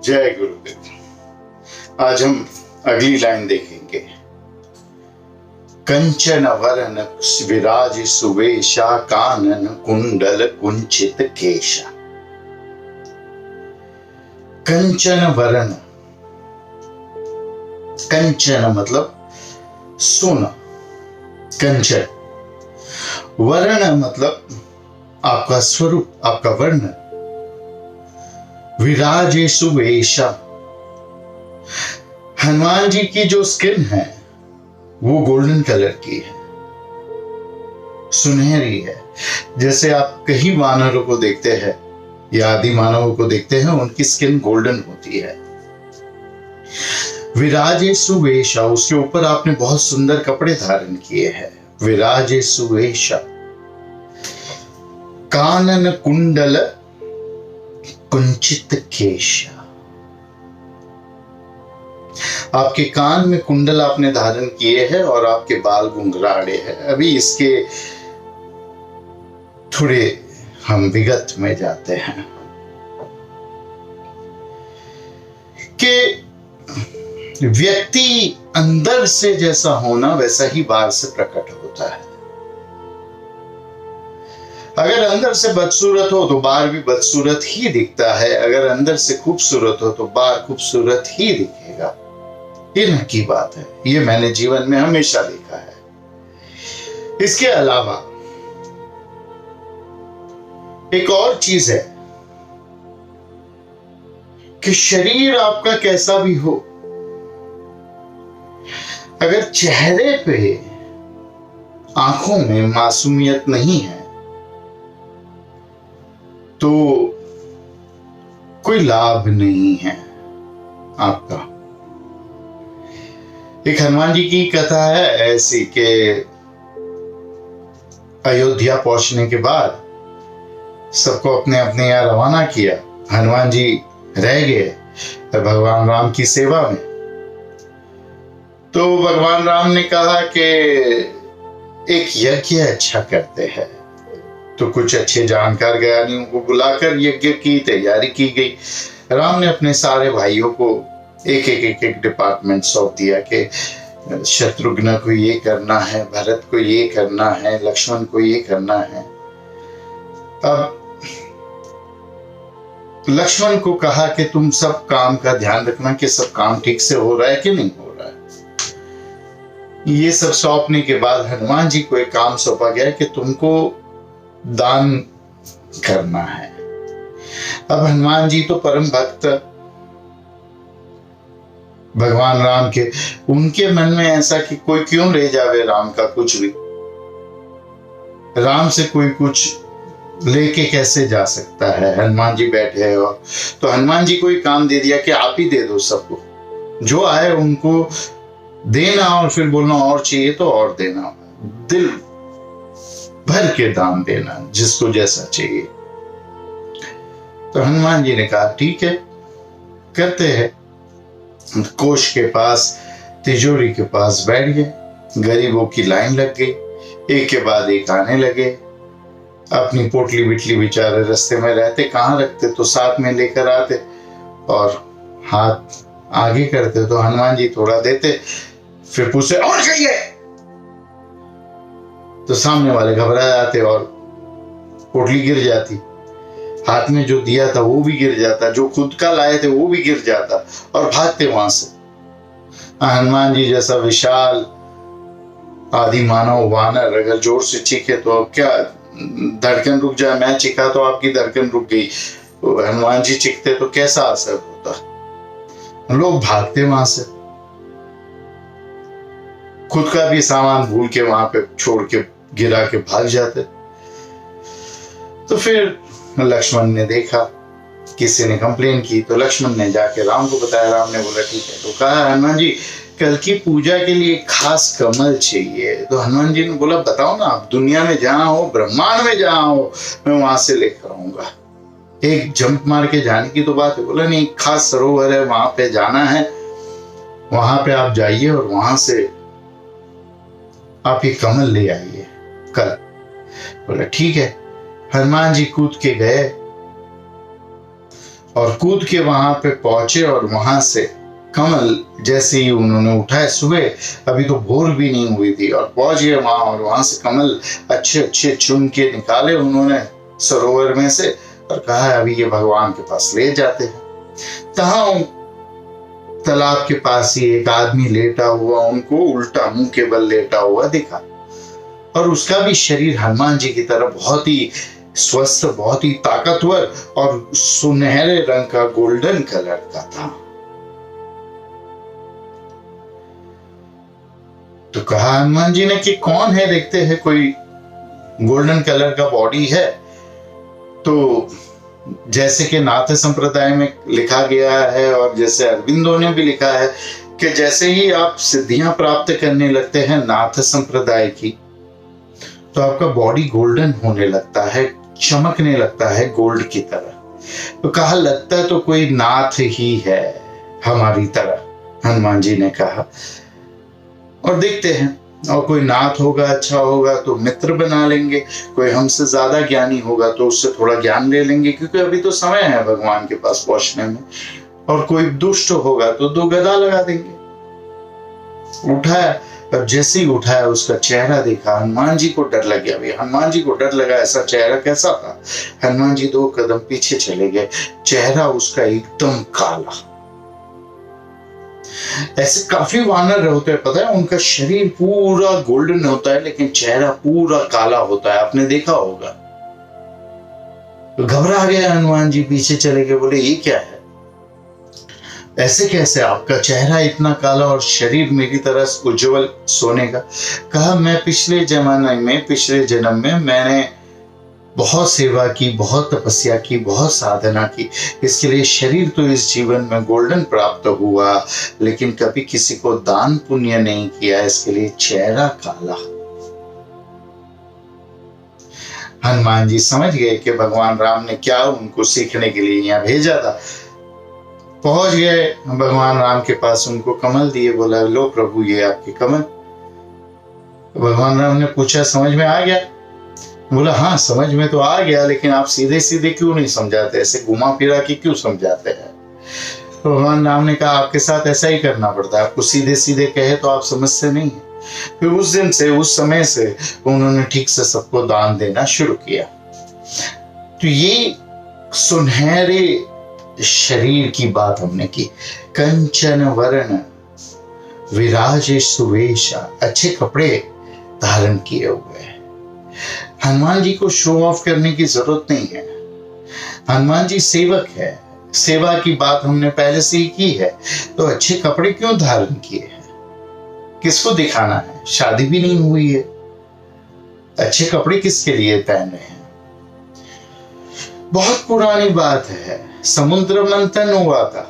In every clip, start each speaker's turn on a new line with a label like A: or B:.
A: जय गुरुदेव। आज हम अगली लाइन देखेंगे। कंचन वरन विराज सुवेशा कानन कुंडल कुंचित केशा। कंचन वरन, कंचन मतलब सोना, कंचन। वर्ण मतलब आपका स्वरूप, आपका वर्ण। विराजेशु वेशा, हनुमान जी की जो स्किन है वो गोल्डन कलर की है, सुनहरी है। जैसे आप कहीं वानरों को देखते हैं या आदि मानवों को देखते हैं, उनकी स्किन गोल्डन होती है। विराजेशु वेशा, उसके ऊपर आपने बहुत सुंदर कपड़े धारण किए हैं। विराजेशु वेशा। कानन कुंडल कुंचित केशा, आपके कान में कुंडल आपने धारण किए हैं और आपके बाल गुंगराड़े हैं। अभी इसके थोड़े हम विगत में जाते हैं कि व्यक्ति अंदर से जैसा होना वैसा ही बाहर से प्रकट होता है। अगर अंदर से बदसूरत हो तो बाहर भी बदसूरत ही दिखता है, अगर अंदर से खूबसूरत हो तो बाहर खूबसूरत ही दिखेगा। ये न की बात है, ये मैंने जीवन में हमेशा देखा है। इसके अलावा एक और चीज है कि शरीर आपका कैसा भी हो, अगर चेहरे पे, आंखों में मासूमियत नहीं है तो कोई लाभ नहीं है आपका। एक हनुमान जी की कथा है ऐसी कि अयोध्या पहुंचने के बाद सबको अपने अपने यहां रवाना किया। हनुमान जी रह गए भगवान राम की सेवा में। तो भगवान राम ने कहा कि एक यज्ञ अच्छा करते हैं, तो कुछ अच्छे जानकार ज्ञानियों को बुलाकर यज्ञ की तैयारी की गई। राम ने अपने सारे भाइयों को एक एक डिपार्टमेंट सौंप दिया कि शत्रुघ्न को ये करना है, भरत को ये करना है, लक्ष्मण को ये करना है। अब लक्ष्मण को कहा कि तुम सब काम का ध्यान रखना कि सब काम ठीक से हो रहा है कि नहीं हो रहा है। ये सब सौंपने के बाद हनुमान जी को एक काम सौंपा गया कि तुमको दान करना है। अब हनुमान जी तो परम भक्त भगवान राम के, उनके मन में ऐसा कि कोई क्यों ले जावे राम का कुछ भी, राम से कोई कुछ लेके कैसे जा सकता है। हनुमान जी बैठे हैं और तो हनुमान जी को ही काम दे दिया कि आप ही दे दो, सबको जो आए उनको देना और फिर बोलना और चाहिए तो और देना, दिल भर के दान देना जिसको जैसा चाहिए। तो हनुमान जी ने कहा ठीक है करते हैं। कोष के पास, तिजोरी के पास बैठ गए, गरीबों की लाइन लग गई, एक के बाद एक आने लगे। अपनी पोटली बिटली बेचारे रास्ते में रहते, कहाँ रखते तो साथ में लेकर आते और हाथ आगे करते तो हनुमान जी थोड़ा देते, फिर पूछे और चाहिए तो सामने वाले घबरा जाते और पोटली गिर जाती, हाथ में जो दिया था वो भी गिर जाता, जो खुद का लाए थे वो भी गिर जाता और भागते वहां से। हनुमान जी जैसा विशाल आदि मानव वानर अगर जोर से चीखे तो क्या धड़कन रुक जाए। मैं चीखा तो आपकी धड़कन रुक गई, तो हनुमान जी चीखते तो कैसा असर होता। लोग भागते वहां से, खुद का भी सामान भूल के वहां पे छोड़ के गिरा के भाग जाते। तो फिर लक्ष्मण ने देखा किसी ने कंप्लेन की, तो लक्ष्मण ने जाके राम को बताया। राम ने बोला ठीक है। तो कहा हनुमान जी कल की पूजा के लिए खास कमल चाहिए। तो हनुमान जी ने बोला बताओ ना, आप दुनिया में जहां हो, ब्रह्मांड में जहां हो, मैं वहां से लेकर आऊंगा। एक जंप मार के जाने की तो बात है। बोला नहीं, खास सरोवर है वहां पे जाना है, वहां पे आप जाइए और वहां से आप ये कमल ले आइए कल। बोला ठीक है। हनुमान जी कूद के गए और कूद के वहां पे पहुंचे और वहां से कमल जैसे ही उन्होंने उठाए, सुबह अभी तो भोर भी नहीं हुई थी, और पहुंच गए वहां और वहां से कमल अच्छे अच्छे चुन के निकाले उन्होंने सरोवर में से, और कहा अभी ये भगवान के पास ले जाते हैं। तहां तालाब के पास ही एक आदमी लेटा हुआ उनको उल्टा मुंह के बल लेटा हुआ दिखा, और उसका भी शरीर हनुमान जी की तरह बहुत ही स्वस्थ, बहुत ही ताकतवर और सुनहरे रंग का, गोल्डन कलर का था। तो कहा हनुमान जी ने कि कौन है, देखते हैं कोई गोल्डन कलर का बॉडी है। तो जैसे कि नाथ संप्रदाय में लिखा गया है और जैसे अरविंदो ने भी लिखा है कि जैसे ही आप सिद्धियां प्राप्त करने लगते हैं नाथ संप्रदाय की, तो आपका बॉडी गोल्डन होने लगता है, चमकने लगता है गोल्ड की तरह। तो कहा लगता तो कोई नाथ ही है हमारी तरह, हनुमान जी ने कहा, और देखते हैं, और कोई नाथ होगा अच्छा होगा तो मित्र बना लेंगे, कोई हमसे ज्यादा ज्ञानी होगा तो उससे थोड़ा ज्ञान ले लेंगे, क्योंकि अभी तो समय है भगवान के पास पहुंचने में, और कोई दुष्ट होगा तो 2 गदा लगा देंगे। उठाया, और जैसे ही उठाया उसका चेहरा देखा, हनुमान जी को डर लग गया। भाई हनुमान जी को डर लगा, ऐसा चेहरा कैसा था। हनुमान जी 2 कदम पीछे चले गए, चेहरा उसका एकदम काला। ऐसे काफी वानर होते हैं, पता है, उनका शरीर पूरा गोल्डन होता है लेकिन चेहरा पूरा काला होता है, आपने देखा होगा। तो घबरा गए हनुमान जी, पीछे चले गए, बोले ये क्या है, ऐसे कैसे आपका चेहरा इतना काला और शरीर मेरी तरह उज्जवल सोने का। कहा मैं पिछले जन्म में मैंने बहुत सेवा की, बहुत तपस्या की, बहुत साधना की, इसके लिए शरीर तो इस जीवन में गोल्डन प्राप्त हुआ, लेकिन कभी किसी को दान पुण्य नहीं किया, इसके लिए चेहरा काला। हनुमान जी समझ गए कि भगवान राम ने क्या उनको सीखने के लिए यहाँ भेजा था। पहुंच गए भगवान राम के पास, उनको कमल दिए, बोला लो प्रभु ये आपके कमल। भगवान राम ने पूछा समझ में आ गया? बोला हाँ समझ में तो आ गया, लेकिन आप सीधे सीधे क्यों नहीं समझाते, ऐसे घुमा फिरा के क्यों समझाते हैं। तो भगवान राम ने कहा आपके साथ ऐसा ही करना पड़ता है, आपको सीधे सीधे कहे तो आप समझते नहीं है। फिर उस दिन से, उस समय से उन्होंने ठीक से सबको दान देना शुरू किया। तो ये सुनहरे शरीर की बात हमने की। कंचन वर्ण विराजे सुवेशा, अच्छे कपड़े धारण किए हुए हैं। हनुमान जी को शो ऑफ करने की जरूरत नहीं है, हनुमान जी सेवक है, सेवा की बात हमने पहले से ही की है, तो अच्छे कपड़े क्यों धारण किए हैं, किसको दिखाना है, शादी भी नहीं हुई है, अच्छे कपड़े किसके लिए पहने हैं। बहुत पुरानी बात है, समुद्र मंथन हुआ था,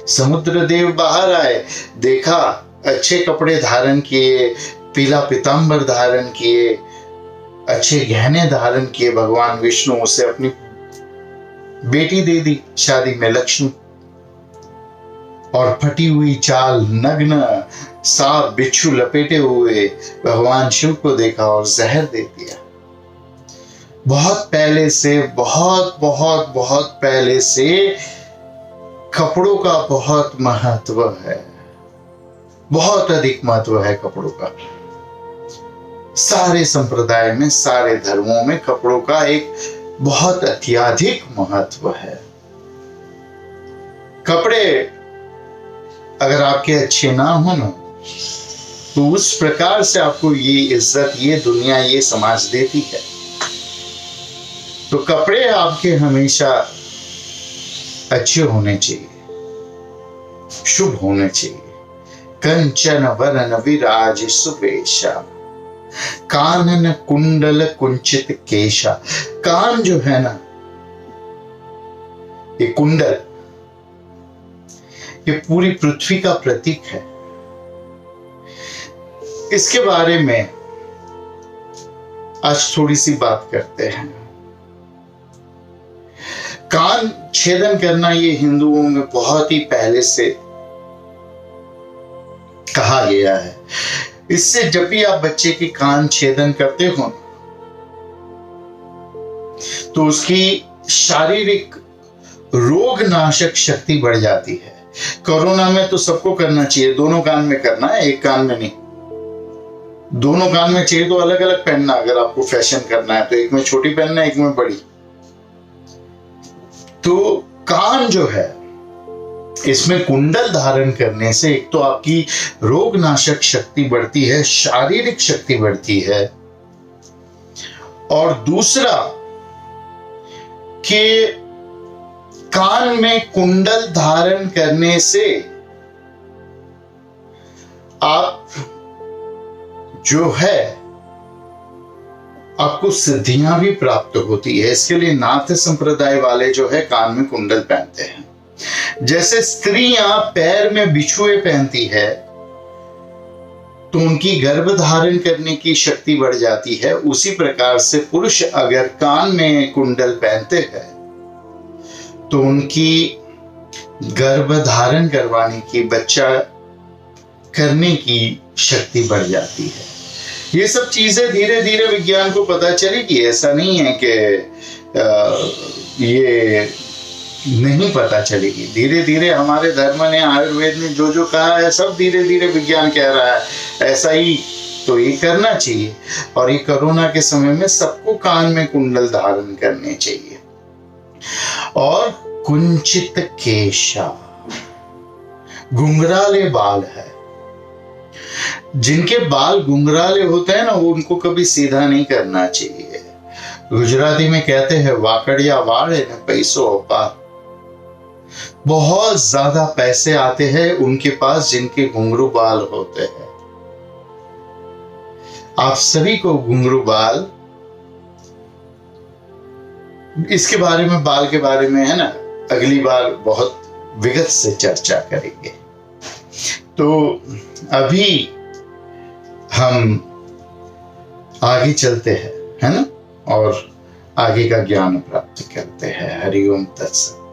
A: समुद्र देव बाहर आए, देखा अच्छे कपड़े धारण किए, पीला पीतांबर धारण किए, अच्छे गहने धारण किए, भगवान विष्णु उसे अपनी बेटी दे दी शादी में, लक्ष्मी, और फटी हुई चाल, नग्न सांप बिच्छू लपेटे हुए भगवान शिव को देखा और जहर दे दिया। बहुत पहले से, बहुत बहुत बहुत पहले से कपड़ों का बहुत महत्व है, बहुत अधिक महत्व है कपड़ों का। सारे संप्रदाय में, सारे धर्मों में कपड़ों का एक बहुत अत्यधिक महत्व है। कपड़े अगर आपके अच्छे ना हो ना, तो उस प्रकार से आपको ये इज्जत, ये दुनिया, ये समाज देती है। तो कपड़े आपके हमेशा अच्छे होने चाहिए, शुभ होने चाहिए। कंचन वरण विराज सुवेशा, कानन कुंडल कुंचित केशा। कान जो है ना, ये कुंडल, ये पूरी पृथ्वी का प्रतीक है। इसके बारे में आज थोड़ी सी बात करते हैं। कान छेदन करना ये हिंदुओं में बहुत ही पहले से कहा गया है। इससे जब भी आप बच्चे के कान छेदन करते हो तो उसकी शारीरिक रोग नाशक शक्ति बढ़ जाती है। कोरोना में तो सबको करना चाहिए, दोनों कान में करना है, एक कान में नहीं। दोनों कान में चाहिए तो अलग अलग पहनना, अगर आपको फैशन करना है तो एक में छोटी पहनना, एक में बड़ी। तो कान जो है, इसमें कुंडल धारण करने से एक तो आपकी रोग नाशक शक्ति बढ़ती है, शारीरिक शक्ति बढ़ती है, और दूसरा कि कान में कुंडल धारण करने से आप जो है आपको सिद्धियां भी प्राप्त होती है। इसके लिए नाथ संप्रदाय वाले जो है कान में कुंडल पहनते हैं। जैसे स्त्रियां पैर में बिछुए पहनती है तो उनकी गर्भ धारण करने की शक्ति बढ़ जाती है, उसी प्रकार से पुरुष अगर कान में कुंडल पहनते हैं तो उनकी गर्भ धारण करवाने की, बच्चा करने की शक्ति बढ़ जाती है। ये सब चीजें धीरे धीरे विज्ञान को पता चलेगी। ऐसा नहीं है कि ये नहीं पता चलेगी। धीरे धीरे हमारे धर्म ने, आयुर्वेद ने जो जो कहा है, सब धीरे धीरे विज्ञान कह रहा है ऐसा ही, तो ये करना चाहिए। और ये कोरोना के समय में सबको कान में कुंडल धारण करने चाहिए। और कुंचित केशा, घुंघराले बाल है, जिनके बाल घुंघराले होते हैं ना, वो उनको कभी सीधा नहीं करना चाहिए। गुजराती में कहते हैं वाकड़िया वाड़ है न पैसों पार। बहुत ज्यादा पैसे आते हैं उनके पास जिनके घुंघरू बाल होते हैं। आप सभी को घुंघरू बाल, इसके बारे में, बाल के बारे में है ना, अगली बार बहुत विगत से चर्चा करेंगे। तो अभी हम आगे चलते हैं, है ना, और आगे का ज्ञान प्राप्त करते हैं। हरि ओम तत्सत।